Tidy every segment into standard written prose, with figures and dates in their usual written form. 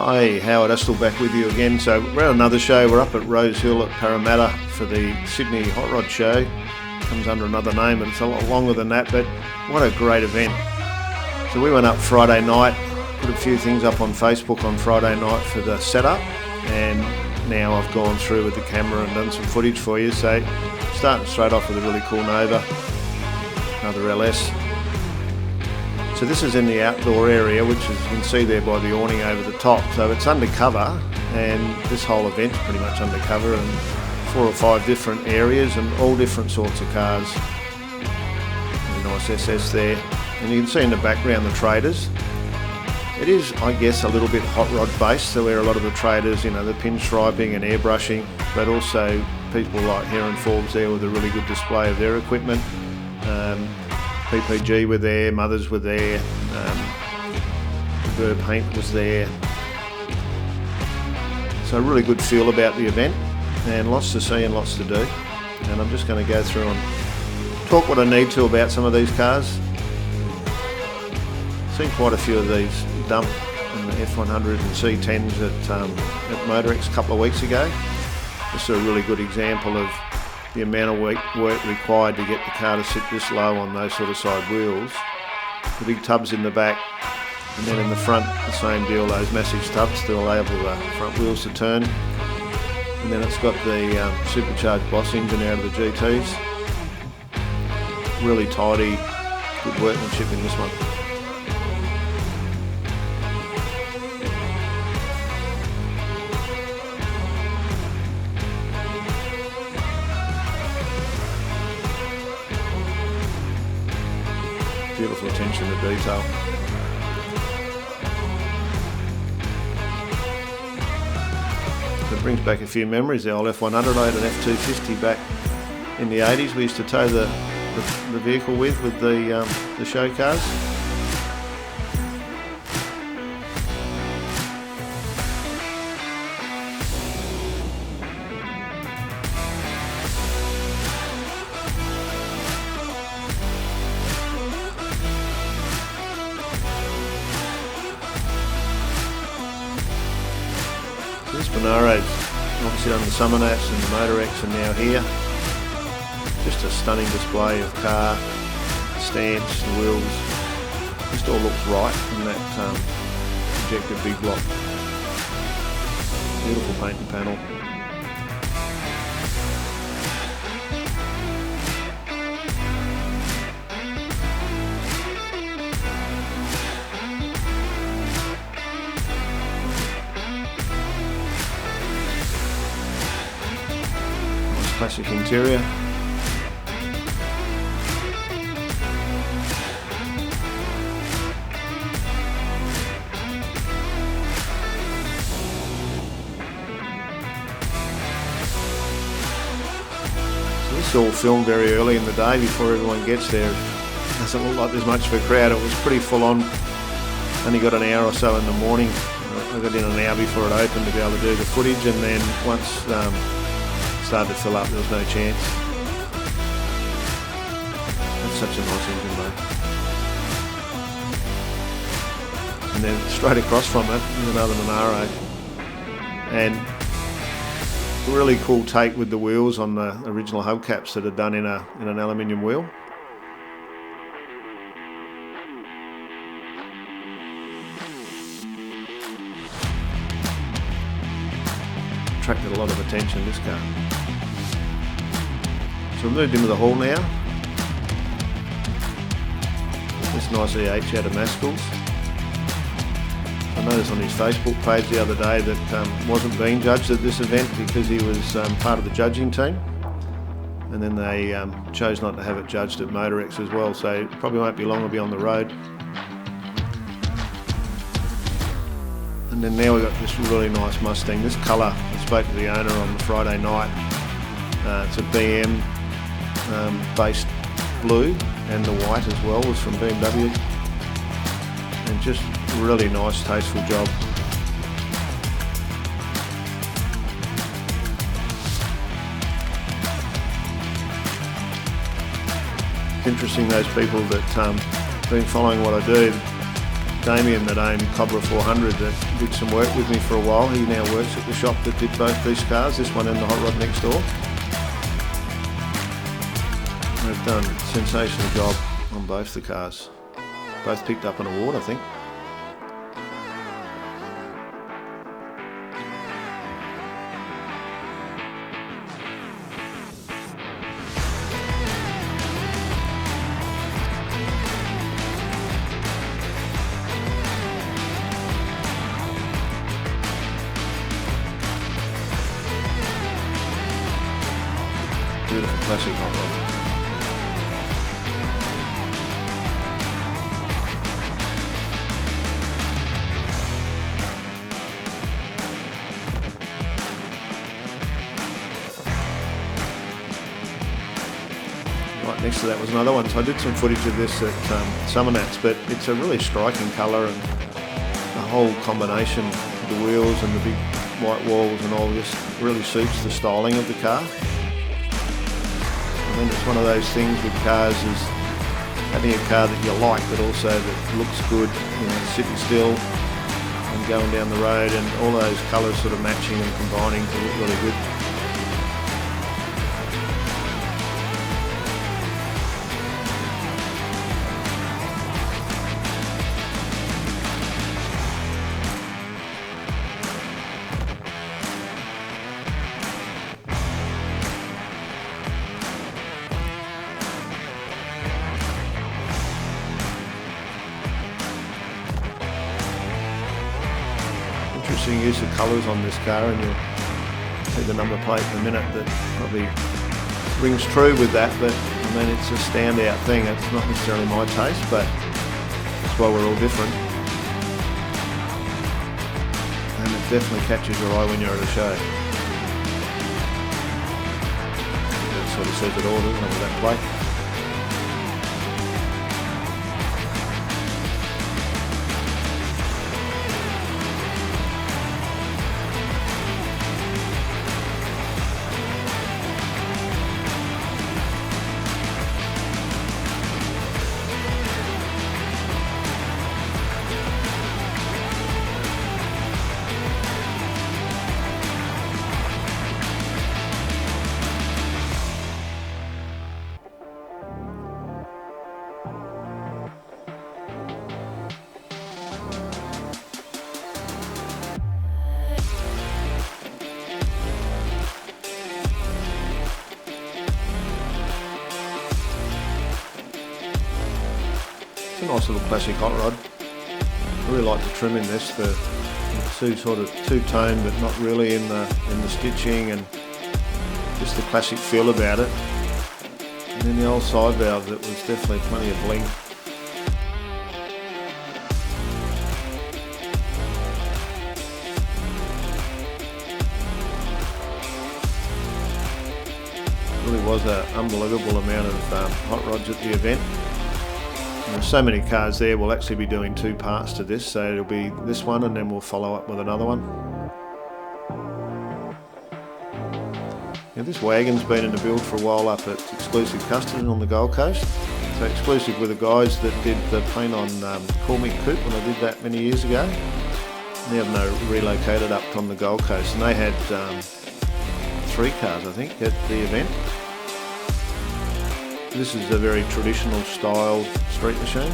Hi, Howard Astill back with you again. So we're at another show. We're up at Rose Hill at Parramatta for the Sydney Hot Rod Show. Comes under another name, but it's a lot longer than that. But what a great event. So we went up Friday night, put a few things up on Facebook on Friday night for the setup, and now I've gone through with the camera and done some footage for you. So starting straight off with a really cool Nova, another LS. So this is in the outdoor area, which is, you can see there by the awning over the top. So it's undercover, and this whole event's pretty much undercover, and 4 or 5 different areas and all different sorts of cars. Really nice SS there. And you can see in the background the traders. It is, I guess, a little bit hot rod based, so where a lot of the traders, you know, the pinstriping and airbrushing, but also people like Heron Forbes there with a really good display of their equipment. PPG were there, Mothers were there, Burr Paint was there. So a really good feel about the event, and lots to see and lots to do. And I'm just going to go through and talk what I need to about some of these cars. Seen quite a few of these dumped in the F100 and C10s at Motorex a couple of weeks ago. This is a really good example of the amount of work required to get the car to sit this low on those sort of side wheels. The big tubs in the back, and then in the front the same deal, those massive tubs to enable the front wheels to turn. And then it's got the supercharged Boss engine out of the GTs. Really tidy, good workmanship in this one. Beautiful attention to detail. So it brings back a few memories. The old F100, I had an F250 back in the 80s. We used to tow the vehicle with the show cars. This Monaro's obviously done the Summer Nats and the Motorex, and now here. Just a stunning display of car, stance, the wheels. Just all looks right in that Injected big block. Beautiful paint and panel. Classic interior. So this is all filmed very early in the day before everyone gets there. It doesn't look like there's much of a crowd. It was pretty full on. Only got an hour or so in the morning. I got in an hour before it opened to be able to do the footage, and then once started to fill up, there was no chance. That's such a nice engine though. And then straight across from it is another Monaro, and a really cool take with the wheels on the original hubcaps that are done in an aluminium wheel. Attracted a lot of attention, this car. So we moved into the hall now. This nice EH out of Maskell's. I noticed on his Facebook page the other day that wasn't being judged at this event because he was part of the judging team, and then they chose not to have it judged at Motorex as well, so it probably won't be long, it'll be on the road. And then now we've got this really nice Mustang. This colour, I spoke to the owner on the Friday night. It's a BM based blue, and the white as well was from BMW. And just really nice, tasteful job. It's interesting, those people that been following what I do, Damien that owned Cobra 400 that did some work with me for a while. He now works at the shop that did both these cars, this one and the hot rod next door. They've done a sensational job on both the cars. Both picked up an award, I think. Beautiful classic hot rod. Right next to that was another one. So I did some footage of this at Summer Nats, but it's a really striking colour, and the whole combination of the wheels and the big white walls and all this really suits the styling of the car. I mean, it's one of those things with cars is having a car that you like, but also that looks good, you know, sitting still and going down the road, and all those colours sort of matching and combining to look really good. Interesting use of colours on this car, and you'll see the number plate in a minute that probably rings true with that, but I mean, it's a standout thing. It's not necessarily my taste, but that's why we're all different, and it definitely catches your eye when you're at a show. That sort of says it all, doesn't it, with that plate? It's a nice little classic hot rod. I really like the trim in this. The sort of two-tone, but not really in the stitching, and just the classic feel about it. And then the old side valve, that was definitely plenty of bling. Really was an unbelievable amount of hot rods at the event. There's so many cars there. We'll actually be doing two parts to this, so it'll be this one and then we'll follow up with another one. Now, this wagon's been in the build for a while up at Exclusive Custom on the Gold Coast. So Exclusive were the guys that did the paint on Call Me Coupe when I did that many years ago. Now they've relocated up on the Gold Coast, and they had 3 cars, I think, at the event. This is a very traditional style street machine.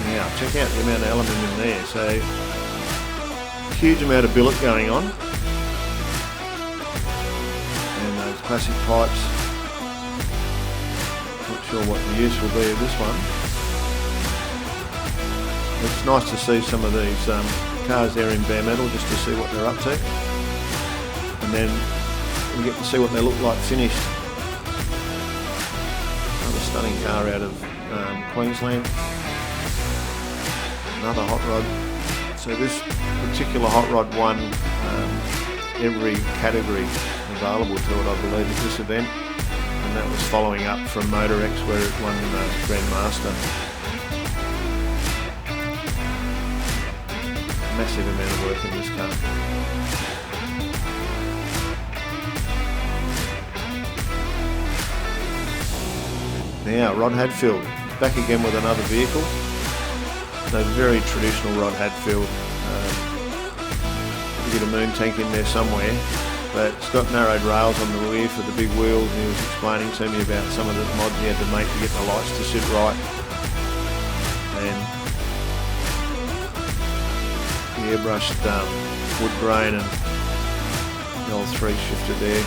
Now, check out the amount of aluminium there. So, huge amount of billet going on. And those classic pipes. Not sure what the use will be of this one. It's nice to see some of these cars there in bare metal, just to see what they're up to. and then we get to see what they look like finished. Another stunning car out of Queensland. Another hot rod. So this particular hot rod won every category available to it, I believe, at this event, and that was following up from Motor X, where it won the Grandmaster. Massive amount of work in this car. Now, Rod Hadfield, back again with another vehicle. So very traditional Rod Hadfield. You get a moon tank in there somewhere, but it's got narrowed rails on the rear for the big wheels, and he was explaining to me about some of the mods he had to make to get the lights to sit right. And the airbrushed wood grain and the old 3-shifter there,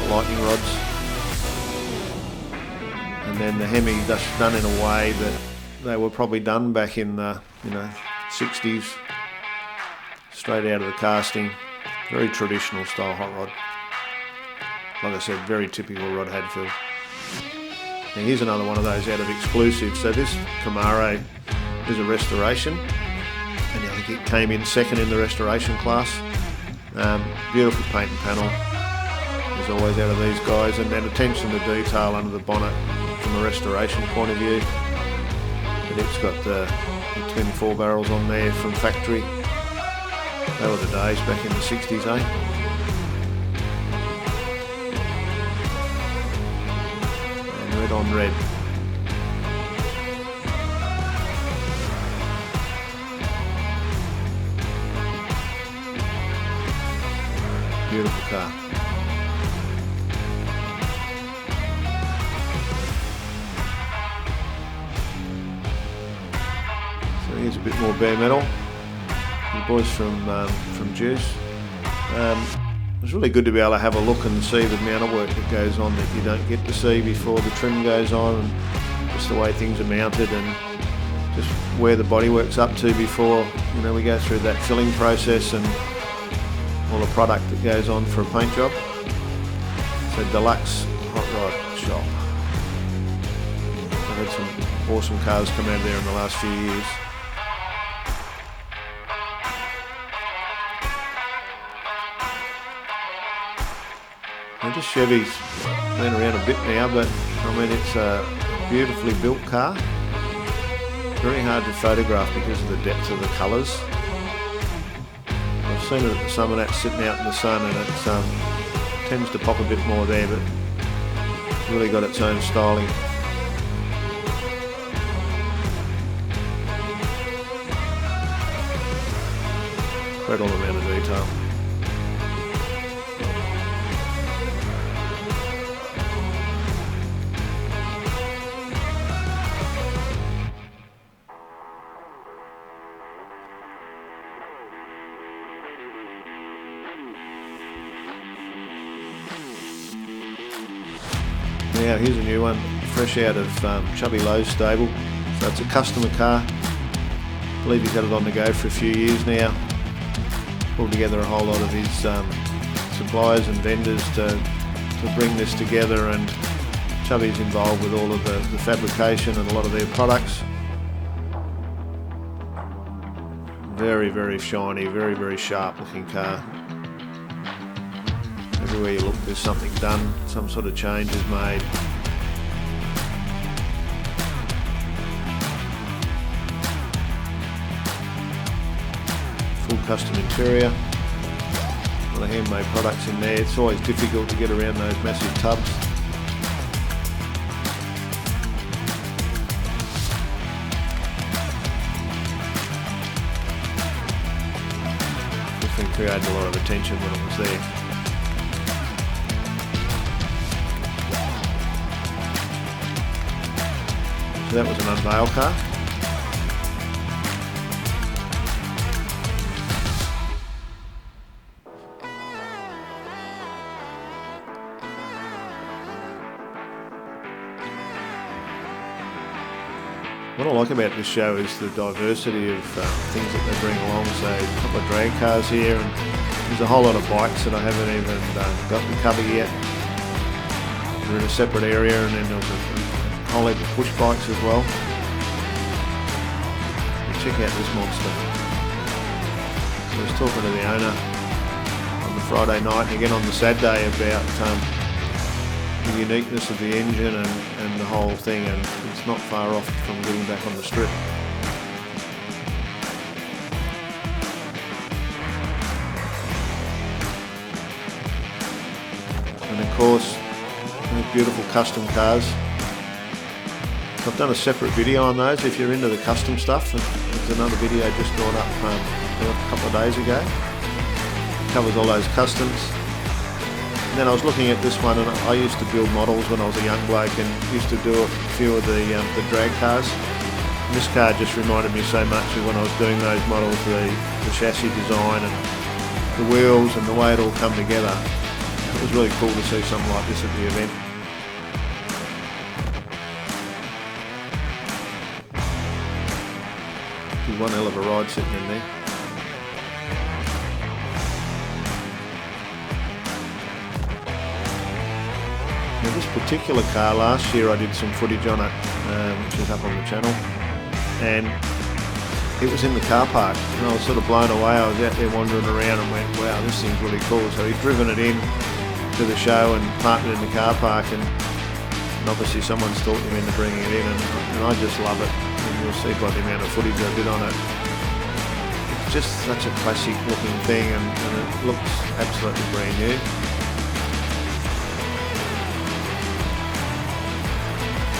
the lightning rods. And then the Hemi done in a way that they were probably done back in the 60s, straight out of the casting. Very traditional style hot rod. Like I said, very typical Rod Hadfield. Now here's another one of those out of exclusive. So this Camaro is a restoration, and I think it came in second in the restoration class. Beautiful paint and panel, as always out of these guys, and then attention to detail under the bonnet from a restoration point of view. But it's got the twin 4 barrels on there from factory. They were the days back in the 60s, eh? And red on red. Beautiful car. So here's a bit more bare metal. The boys from Juice. It was really good to be able to have a look and see the amount of work that goes on that you don't get to see before the trim goes on, and just the way things are mounted, and just where the bodywork's up to before we go through that filling process and all the product that goes on for a paint job. So Deluxe Hot Rod Shop. I've had some awesome cars come out of there in the last few years. Now this Chevy's been around a bit now, but I mean it's a beautifully built car. Very hard to photograph because of the depth of the colours. I've seen it at the summer that's sitting out in the sun, and it tends to pop a bit more there, but really got its own styling. Incredible amount of detail. Now here's a new one, fresh out of Chubby Lowe's stable. So it's a customer car. I believe he's had it on the go for a few years now. Pulled together a whole lot of his suppliers and vendors to bring this together, and Chubby's involved with all of the fabrication and a lot of their products. Very, very shiny, very, very sharp looking car. Everywhere you look there's something done, some sort of change is made. Full custom interior, a lot of handmade products in there. It's always difficult to get around those massive tubs. Definitely created a lot of attention when it was there. So that was an unveil car. What I like about this show is the diversity of things that they bring along. So a couple of drag cars here, and There's a whole lot of bikes that I haven't even got to cover yet. They're in a separate area, and then there was a whole heap of push bikes as well. But check out this monster. So I was talking to the owner on the Friday night and again on the Saturday about the uniqueness of the engine and the whole thing, and it's not far off from getting back on the strip. And of course, those beautiful custom cars. So I've done a separate video on those if you're into the custom stuff. There's another video just gone up a couple of days ago. It covers all those customs. And then I was looking at this one, and I used to build models when I was a young bloke and used to do a few of the drag cars. And this car just reminded me so much of when I was doing those models, the chassis design and the wheels and the way it all come together. It was really cool to see something like this at the event. It's one hell of a ride sitting in there. Now this particular car, last year I did some footage on it, which is up on the channel, and it was in the car park, and I was sort of blown away. I was out there wandering around and went, wow, this thing's really cool. So he'd driven it in to the show and parked it in the car park, and obviously someone's talked him into bringing it in, and I just love it. And you'll see by the amount of footage I did on it. It's just such a classic looking thing, and it looks absolutely brand new.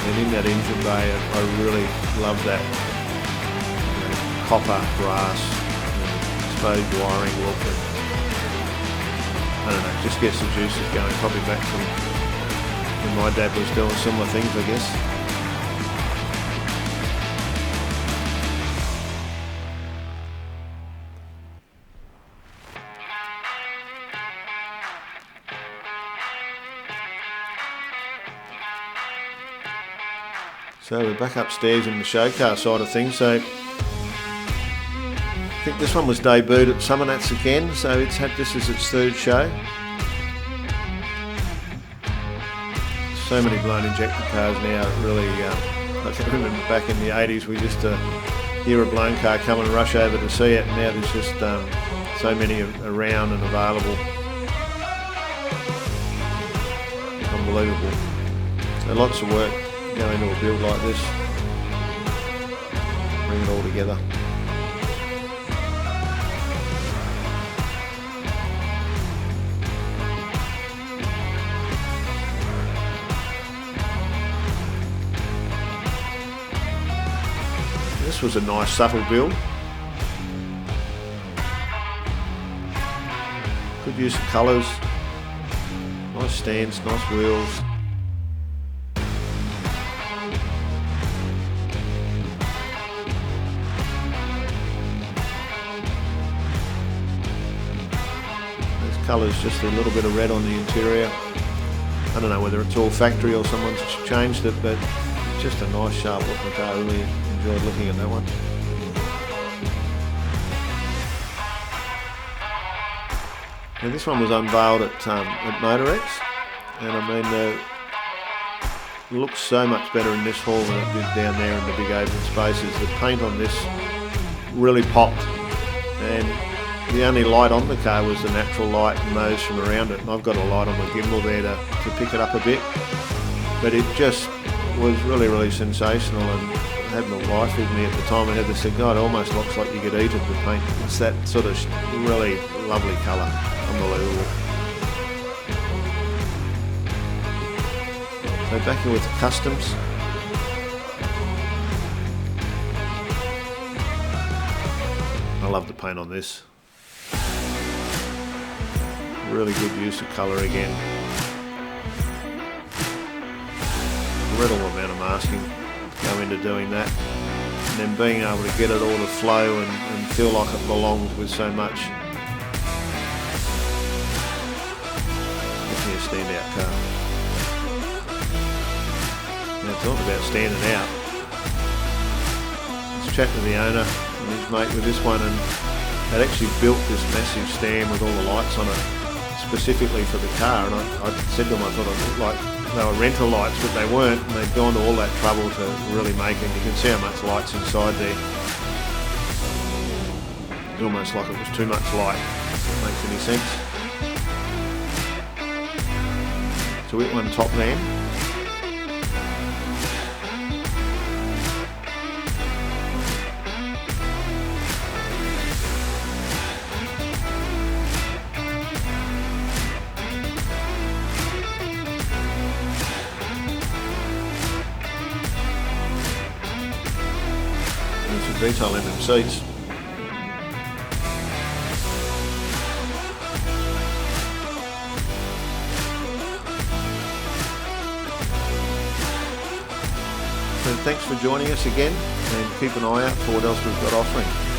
And in that engine bay, I really love that copper, brass, exposed wiring look. And I don't know, it just gets the juices going. Probably back from when my dad was doing similar things, I guess. So we're back upstairs in the show car side of things. So I think this one was debuted at Summernats again, so it's had this as its third show. So many blown injected cars now, it really, I can remember back in the 80s we used to hear a blown car come and rush over to see it, and now there's just so many around and available. Unbelievable. So lots of work go into a build like this, bring it all together. This was a nice subtle build. Good use of colours, nice stands, nice wheels. Colours, just a little bit of red on the interior. I don't know whether it's all factory or someone's changed it, but it's just a nice sharp looking car. I really enjoyed looking at that one. Now this one was unveiled at Motorex, and I mean it looks so much better in this hall than it did down there in the big open spaces. The paint on this really popped, and the only light on the car was the natural light and those from around it, and I've got a light on the gimbal there to pick it up a bit, but it just was really, really sensational. And I had my wife with me at the time, and Heather said, God, it almost looks like you could eat it with paint. It's that sort of really lovely colour, unbelievable. So back here with the customs. I love the paint on this. Really good use of colour again. Incredible amount of masking to go into doing that, and then being able to get it all to flow and feel like it belongs with so much. Definitely a standout car. Now talking about standing out, let's chat to the owner and his mate with this one, and they'd actually built this massive stand with all the lights on it specifically for the car, and I said to them I thought it looked like they were rental lights, but they weren't, and they'd gone to all that trouble to really make it. You can see how much light's inside there. It's almost like it was too much light, if that makes any sense. So we went top man. Detail in them seats. So thanks for joining us again, and keep an eye out for what else we've got offering.